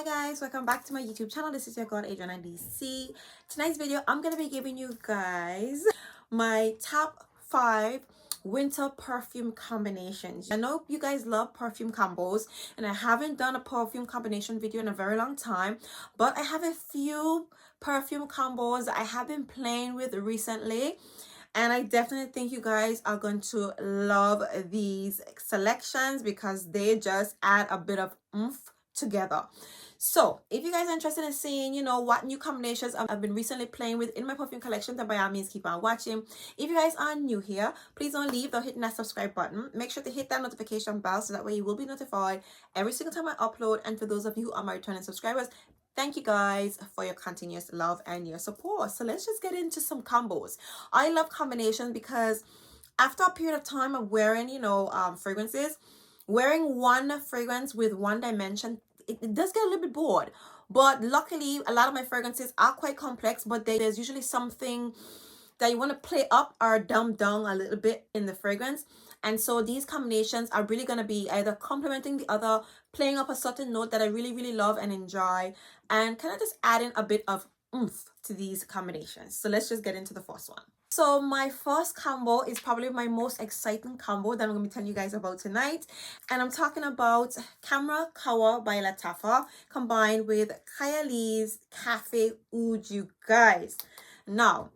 Hi guys, welcome back to my YouTube channel. This is your girl Adriana DC. Tonight's video, I'm gonna be giving you guys my top 5 winter perfume combinations. I know you guys love perfume combos, and I haven't done a perfume combination video in a very long time, but I have a few perfume combos that I have been playing with recently, and I definitely think you guys are going to love these selections because they just add a bit of oomph together. So if you guys are interested in seeing, what new combinations I've been recently playing with in my perfume collection, then by all means keep on watching. If you guys are new here, please don't leave without hitting that subscribe button. Make sure to hit that notification bell so that way you will be notified every single time I upload. And for those of you who are my returning subscribers, thank you guys for your continuous love and your support. So let's just get into some combos. I love combinations because after a period of time of wearing, fragrances, wearing one fragrance with one dimension, it does get a little bit bored. But luckily, a lot of my fragrances are quite complex, but there's usually something that you want to play up or dumb down a little bit in the fragrance. And so these combinations are really going to be either complementing the other, playing up a certain note that I really, really love and enjoy, and kind of just adding a bit of oomph to these combinations. So let's just get into the first one. So my first combo is probably my most exciting combo that I'm going to be telling you guys about tonight. And I'm talking about Qahwa by Latafa combined with Kayali's Cafe Oud, you guys. Now,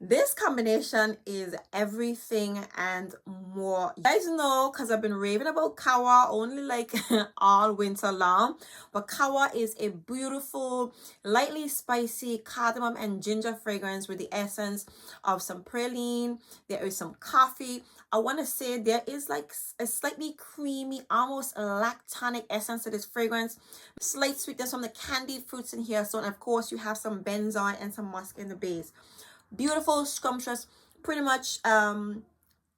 this combination is everything and more. You guys know, because I've been raving about Qahwa only like all winter long. But Qahwa is a beautiful, lightly spicy cardamom and ginger fragrance with the essence of some praline. There is some coffee. I want to say there is like a slightly creamy, almost lactonic essence to this fragrance. Slight sweetness from the candied fruits in here. So, and of course, you have some benzoin and some musk in the base. Beautiful, scrumptious, pretty much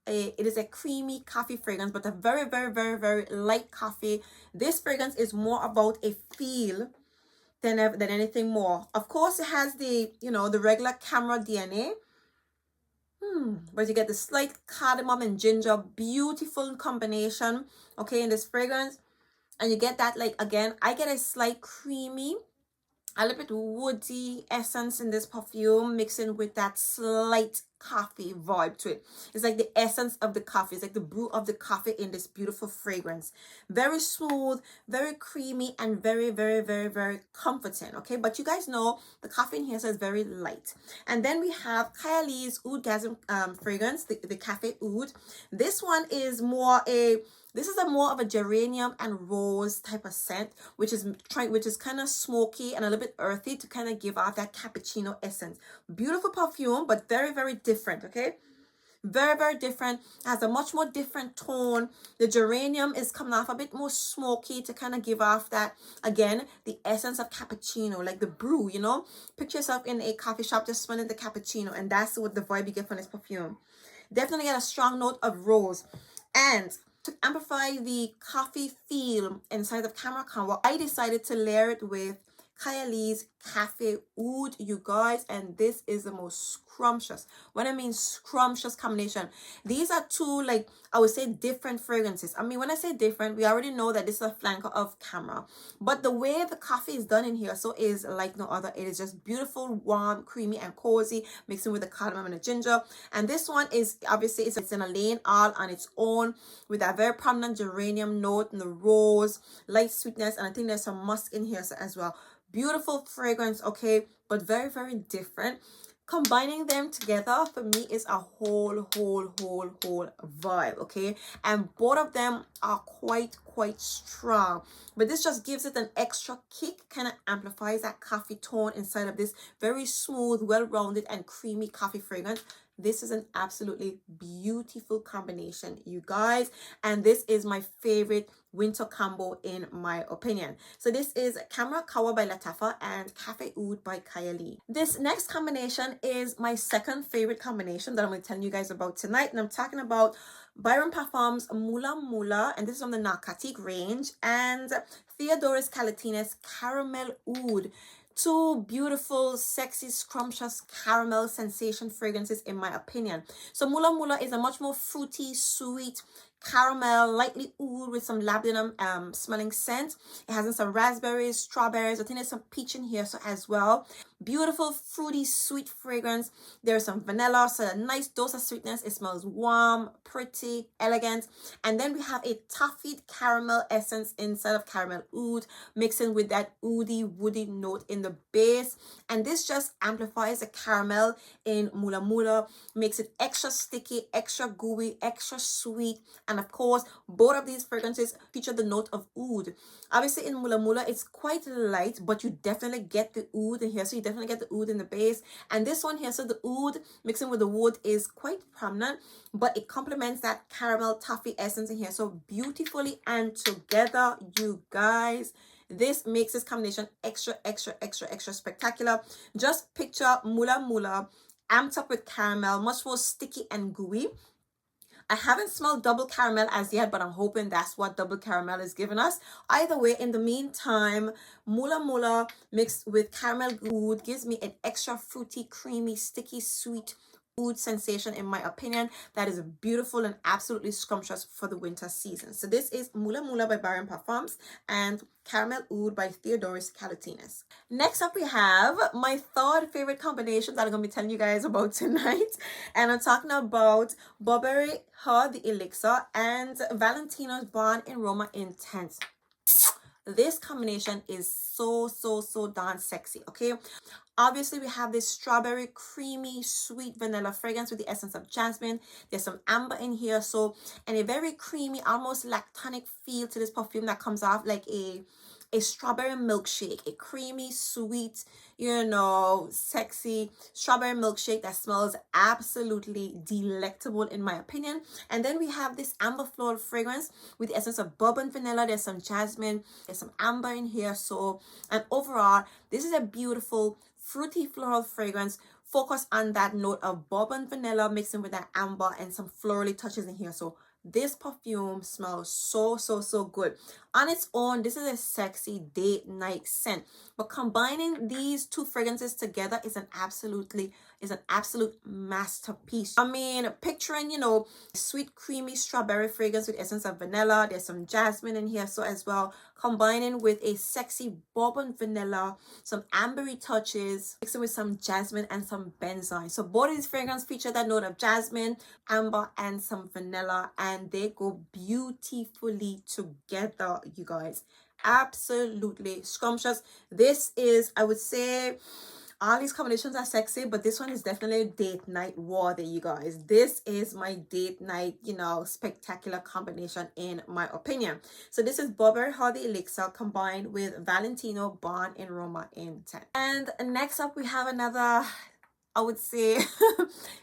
it is a creamy coffee fragrance, but a very, very, very, very light coffee. This fragrance is more about a feel than anything more. Of course, it has the the regular Khamrah DNA, but you get the slight cardamom and ginger, beautiful combination, okay, in this fragrance. And you get that, like, again, I get a slight creamy, a little bit woody essence in this perfume, mixing with that slight coffee vibe to it. It's like the essence of the coffee. It's like the brew of the coffee in this beautiful fragrance. Very smooth, very creamy, and very, very, very, very comforting. Okay, but you guys know the coffee in here is very light. And then we have Kayali's Oudgasm fragrance, the Cafe Oud. This one is more more of a geranium and rose type of scent, which is kind of smoky and a little bit earthy to kind of give off that cappuccino essence. Beautiful perfume, but very, very different. Okay, very, very different. It has a much more different tone. The geranium is coming off a bit more smoky to kind of give off that, again, the essence of cappuccino, like the brew. Picture yourself in a coffee shop just smelling the cappuccino, and that's what the vibe you get from this perfume. Definitely get a strong note of rose. And to amplify the coffee feel inside of Qahwa, I decided to layer it with Kayali's Cafe Oud, you guys, and this is the most scrumptious. When I mean scrumptious combination, these are two, like, I would say, different fragrances. I mean, when I say different, we already know that this is a flanker of Khamrah, but the way the coffee is done in here so is like no other. It is just beautiful, warm, creamy, and cozy, mixing with the cardamom and the ginger. And this one is obviously it's in a lane all on its own with that very prominent geranium note and the rose, light sweetness, and I think there's some musk in here as well. Beautiful fragrance, okay, but very, very different. Combining them together for me is a whole vibe, okay? And both of them are quite strong, but this just gives it an extra kick, kind of amplifies that coffee tone inside of this very smooth, well-rounded, and creamy coffee fragrance. This is an absolutely beautiful combination, you guys, and this is my favorite winter combo in my opinion. So this is Qahwa by Latafa and Cafe Oud by Kayali. This next combination is my second favorite combination that I'm going to tell you guys about tonight, and I'm talking about Byron Parfums Mula, and this is on the Narcotique range, and Theodoris Kalotinis Caramel Oud. Two beautiful, sexy, scrumptious caramel sensation fragrances in my opinion. So Mula is a much more fruity, sweet, caramel, lightly oud with some labdanum smelling scent. It has some raspberries, strawberries. I think there's some peach in here so as well. Beautiful fruity sweet fragrance. There's some vanilla, so a nice dose of sweetness. It smells warm, pretty, elegant. And then we have a toffee caramel essence inside of caramel oud, mixing with that oudy woody note in the base. And this just amplifies the caramel in Mula, makes it extra sticky, extra gooey, extra sweet. And of course, both of these fragrances feature the note of oud. Obviously in Mula it's quite light, but you definitely get the oud in here. So you definitely get the oud in the base. And this one here, so the oud mixing with the wood is quite prominent, but it complements that caramel toffee essence in here so beautifully. And together, you guys, this makes this combination extra spectacular. Just picture Mula amped up with caramel, much more sticky and gooey. I haven't smelled double caramel as yet, but I'm hoping that's what double caramel is giving us. Either way, in the meantime, Mula mixed with caramel oud gives me an extra fruity, creamy, sticky, sweet oud sensation, in my opinion, that is beautiful and absolutely scrumptious for the winter season. So this is Mula by Byron Parfums and Caramel Oud by Theodoris Kalotinis. Next up, we have my third favorite combination that I'm going to be telling you guys about tonight. And I'm talking about Burberry the Elixir and Valentino's BIR Intense. This combination is so darn sexy. Okay, obviously we have this strawberry creamy sweet vanilla fragrance with the essence of jasmine. There's some amber in here, so, and a very creamy, almost lactonic feel to this perfume that comes off like a strawberry milkshake, a creamy, sweet, you know, sexy strawberry milkshake that smells absolutely delectable, in my opinion. And then we have this amber floral fragrance with the essence of bourbon vanilla. There's some jasmine, there's some amber in here. So, and overall, this is a beautiful fruity floral fragrance. Focus on that note of bourbon vanilla mixing with that amber and some florally touches in here. So this perfume smells so good. On its own, this is a sexy date night scent, but combining these two fragrances together is an absolute masterpiece. I mean, picturing, you know, sweet creamy strawberry fragrance with essence of vanilla. There's some jasmine in here so as well, combining with a sexy bourbon vanilla, some ambery touches, mixing with some jasmine and some benzoin. So both of these fragrances feature that note of jasmine, amber, and some vanilla, and they go beautifully together, you guys. Absolutely scrumptious. This is, I would say, all these combinations are sexy, but this one is definitely a date night worthy, you guys. This is my date night, you know, spectacular combination, in my opinion. So this is Burberry the Elixir combined with Valentino BIR Intense. And next up, we have another, I would say,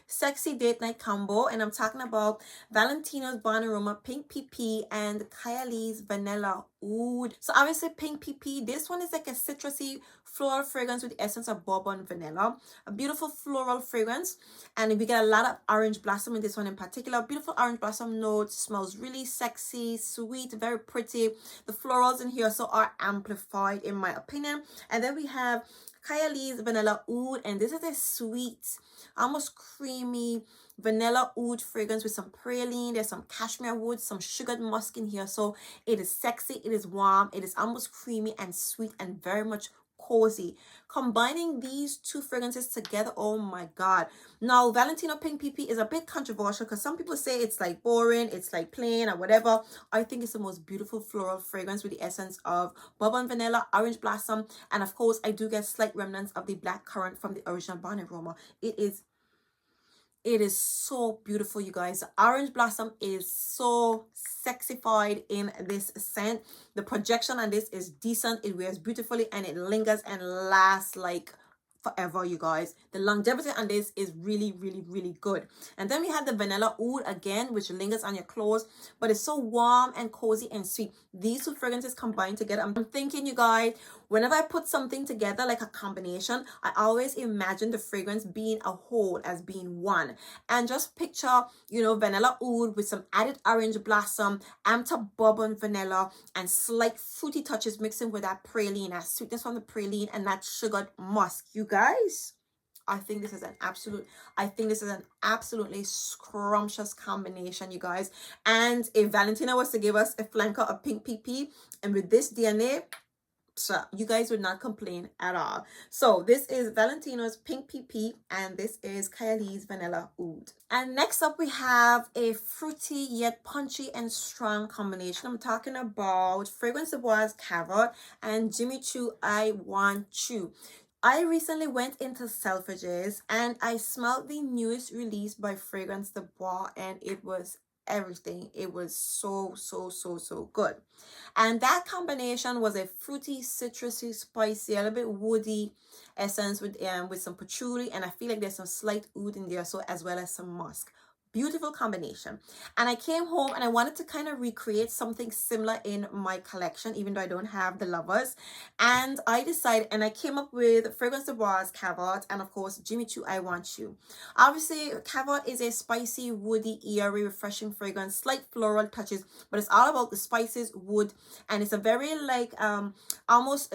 sexy date night combo, and I'm talking about Valentino's BIR Pink Pp and Kayali's Vanilla Oud. So obviously Pink Pp, this one is like a citrusy floral fragrance with the essence of bourbon vanilla, a beautiful floral fragrance, and we get a lot of orange blossom in this one in particular. Beautiful orange blossom notes, smells really sexy, sweet, very pretty. The florals in here so are amplified, in my opinion. And then we have Kayali's Vanilla Oud, and this is a sweet, almost creamy vanilla oud fragrance with some praline. There's some cashmere wood, some sugared musk in here. So it is sexy, it is warm, it is almost creamy and sweet and very much cozy. Combining these two fragrances together, oh my god. Now Valentino Pink Pp is a bit controversial because some people say it's like boring, it's like plain or whatever. I think it's the most beautiful floral fragrance with the essence of bourbon vanilla, orange blossom, and of course I do get slight remnants of the black currant from the original BIR aroma. It is so beautiful, you guys. The orange blossom is so sexified in this scent. The projection on this is decent. It wears beautifully and it lingers and lasts like forever, you guys. The longevity on this is really good. And then we have the Vanilla Oud again, which lingers on your clothes, but it's so warm and cozy and sweet. These two fragrances combined together, I'm thinking, you guys, whenever I put something together like a combination, I always imagine the fragrance being a whole, as being one. And just picture, you know, Vanilla Oud with some added orange blossom, amped up bourbon vanilla, and slight fruity touches mixing with that praline, that sweetness from the praline and that sugared musk, you guys. I think this is an absolutely scrumptious combination, you guys. And if Valentina was to give us a flanker of Pink PP, and with this DNA, so you guys would not complain at all. So this is Valentino's Pink Pp, and this is Kayali's Vanilla Oud. And next up we have a fruity yet punchy and strong combination. I'm talking about Fragrance de Bois Qahwa and Jimmy Choo I Want You. I recently went into Selfridges and I smelled the newest release by Fragrance de Bois, and it was everything. It was so good. And that combination was a fruity, citrusy, spicy, a little bit woody essence with some patchouli, and I feel like there's some slight oud in there, so as well as some musk. Beautiful combination. And I came home and I wanted to kind of recreate something similar in my collection, even though I don't have the lovers. And I decided, and I came up with Fragrance de Bois Qahwa, and of course Jimmy Choo I Want You. Obviously Qahwa is a spicy, woody, airy, refreshing fragrance, slight floral touches, but it's all about the spices, wood, and it's a very like almost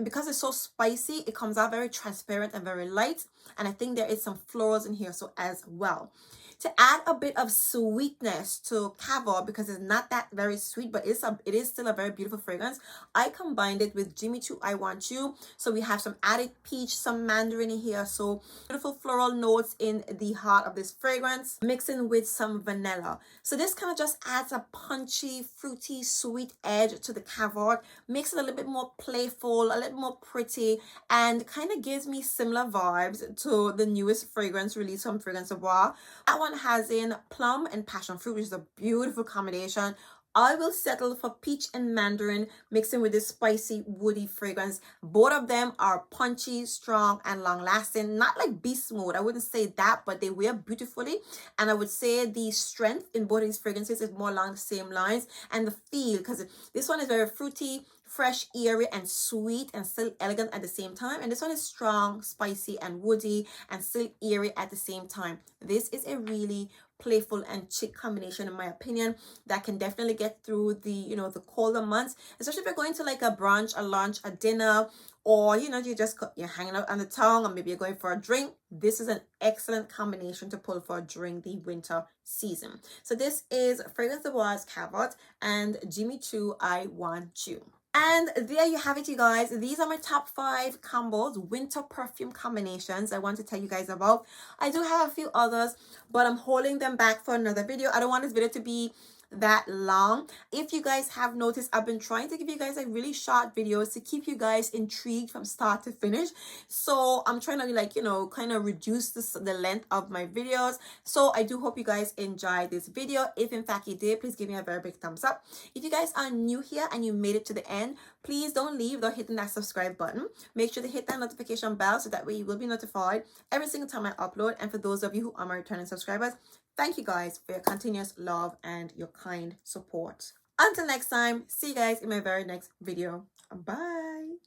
because it's so spicy, it comes out very transparent and very light, and I think there is some florals in here so as well. To add a bit of sweetness to Qahwa, because it's not that very sweet, but it is still a very beautiful fragrance, I combined it with Jimmy Choo I Want You. So we have some added peach, some mandarin in here, so beautiful floral notes in the heart of this fragrance, mixing with some vanilla. So this kind of just adds a punchy, fruity, sweet edge to the Qahwa, makes it a little bit more playful, a little more pretty, and kind of gives me similar vibes to the newest fragrance released from Fragrance de Bois. That one has in plum and passion fruit, which is a beautiful combination. I will settle for peach and mandarin, mixing with this spicy, woody fragrance. Both of them are punchy, strong, and long-lasting. Not like beast mode, I wouldn't say that, but they wear beautifully. And I would say the strength in both of these fragrances is more along the same lines. And the feel, because this one is very fruity, fresh, airy, and sweet, and still elegant at the same time. And this one is strong, spicy, and woody, and still airy at the same time. This is a really playful and chic combination, in my opinion, that can definitely get through the the colder months, especially if you're going to like a brunch, a lunch, a dinner, or you're hanging out on the town, or maybe you're going for a drink. This is an excellent combination to pull for during the winter season. So this is Fragrance de Bois Qahwa and Jimmy Choo I Want You. And there you have it, you guys. These are my top 5 combos, winter perfume combinations I want to tell you guys about. I do have a few others, but I'm holding them back for another video. I don't want this video to be that long. If you guys have noticed, I've been trying to give you guys like really short videos to keep you guys intrigued from start to finish. So I'm trying to like kind of reduce the length of my videos. So I do hope you guys enjoyed this video. If in fact you did, please give me a very big thumbs up. If you guys are new here and you made it to the end, please don't leave without hitting that subscribe button. Make sure to hit that notification bell so that way you will be notified every single time I upload. And for those of you who are my returning subscribers, thank you guys for your continuous love and your kind support. Until next time, see you guys in my very next video. Bye.